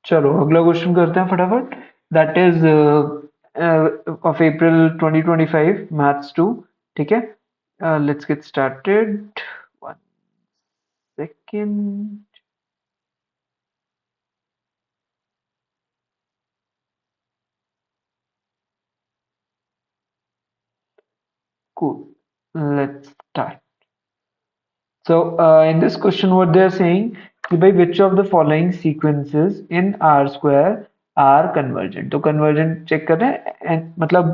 चलो अगला क्वेश्चन करते हैं फटाफट। That is of April 2025 maths 2। ठीक है, let's get started. One second. Cool. Let's start. So, in this question, what they are saying कि भाई which of the following sequences in R square are convergent? तो convergent check कर रहे हैं मतलब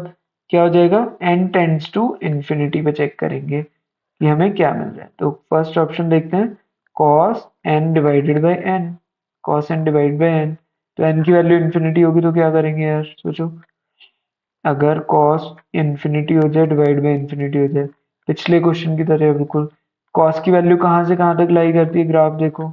क्या हो जाएगा, n tends to infinity पे चेक करेंगे कि हमें क्या मिल रहा है। तो फर्स्ट ऑप्शन देखते हैं, cos n divided by n, cos n divide by n। तो n की वैल्यू इन्फिनिटी होगी तो क्या करेंगे यार, सोचो। अगर cos इंफिनिटी हो जाए डिवाइड बाय इंफिनिटी हो जाए, पिछले क्वेश्चन की तरह बिल्कुल। cos की वैल्यू कहाँ से कहाँ तक लाई करती है, ग्राफ देखो,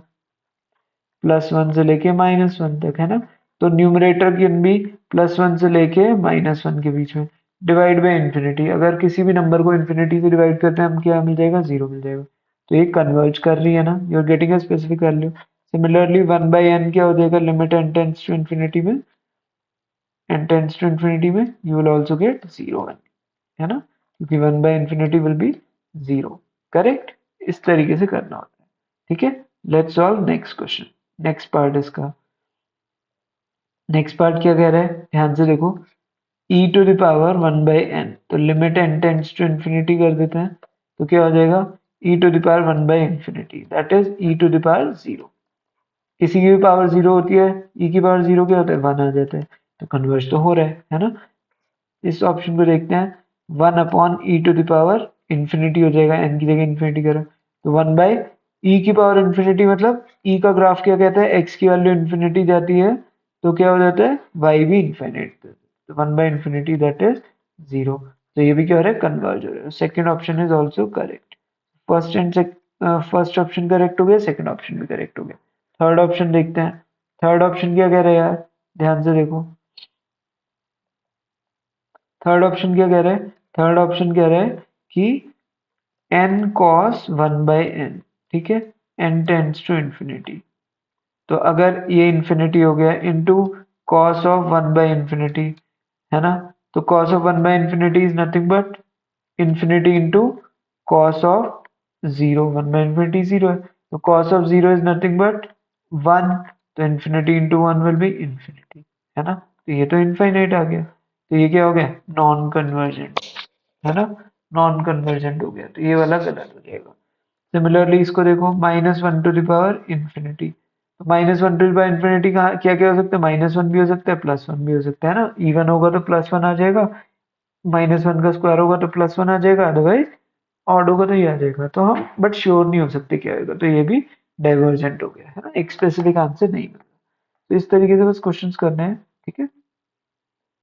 +1 से लेके -1 तक, है ना। तो न्यूमरेटर की भी +1 से लेके -1 के बीच में, डिवाइड बाय इंफिनिटी। अगर किसी भी नंबर को इंफिनिटी से डिवाइड करते हैं हम क्या मिल जाएगा, 0 मिल जाएगा। तो ये कन्वर्ज कर रही है ना, you are getting a specific value. Similarly 1/n क्या हो जाएगा, limit n tends to infinity में, n टेंड्स टू इंफिनिटी में यू विल आल्सो गेट 0, है ना, क्योंकि 1/इंफिनिटी विल बी 0। करेक्ट, इस तरीके से करना होता है। ठीक है, let's solve next question. Next part इसका, नेक्स्ट पार्ट क्या कह रहा है, ध्यान से देखो। e to the power 1/n, तो limit n tends to infinity कर देते हैं, तो क्या हो जाएगा, e टू द पावर 1/इंफिनिटी, that is e to the power 0। किसी की भी पावर 0 होती है, e की पावर 0 क्या होता है, 1 आ जाता है। तो कन्वर्ज तो हो रहा है ना। इस ऑप्शन को देखते हैं, 1/e to the power infinity हो जाएगा, n की जगह इंफिनिटी करो, तो 1/e की पावर इंफिनिटी, मतलब e का ग्राफ क्या कहता है, x की वैल्यू इंफिनिटी जाती है तो क्या हो जाता है, y भी इंफिनिट, तो 1/इंफिनिटी दैट इज 0। तो ये भी क्या हो रहा है, कन्वर्ज हो रहा है। Second option is also correct. First option correct हो गया, सेकंड ऑप्शन भी करेक्ट हो गया। थर्ड ऑप्शन देखते हैं, थर्ड ऑप्शन क्या कह रहा है यार, ध्यान से देखो। थर्ड ऑप्शन क्या कह रहा है, थर्ड ऑप्शन कह रहा है कि n cos 1/n, ठीक है, n टेंड्स टू इंफिनिटी। तो अगर ये इंफिनिटी हो गया इनटू cos ऑफ 1/इंफिनिटी, है ना, तो cos ऑफ 1/इंफिनिटी is nothing but infinity into cos of 0, 1/इंफिनिटी 0 है, तो cos of 0 is nothing but 1, तो infinity into 1 will be infinity, है ना। तो ये तो इनफाइनाइट आ गया, तो ये क्या हो गया, नॉन कन्वर्जेंट, है ना, नॉन कन्वर्जेंट हो गया, तो ये वाला गलत हो जाएगा। सिमिलरली इसको देखो, -1 टू द पावर इंफिनिटी, तो -1 टू द पावर इंफिनिटी का क्या क्या हो सकता है, -1 भी हो सकता है, +1 भी हो सकता है ना। इवन होगा तो +1 आ जाएगा, -1 का स्क्वायर होगा तो +1 आ जाएगा, अदरवाइज ऑड होगा तो ये आ जाएगा। तो हम बट श्योर नहीं हो सकते क्या होगा, तो ये भी डाइवर्जेंट हो गया, है ना, एक स्पेसिफिक आंसर नहीं मिला। तो इस तरीके से बस क्वेश्चंस करने हैं। ठीक है।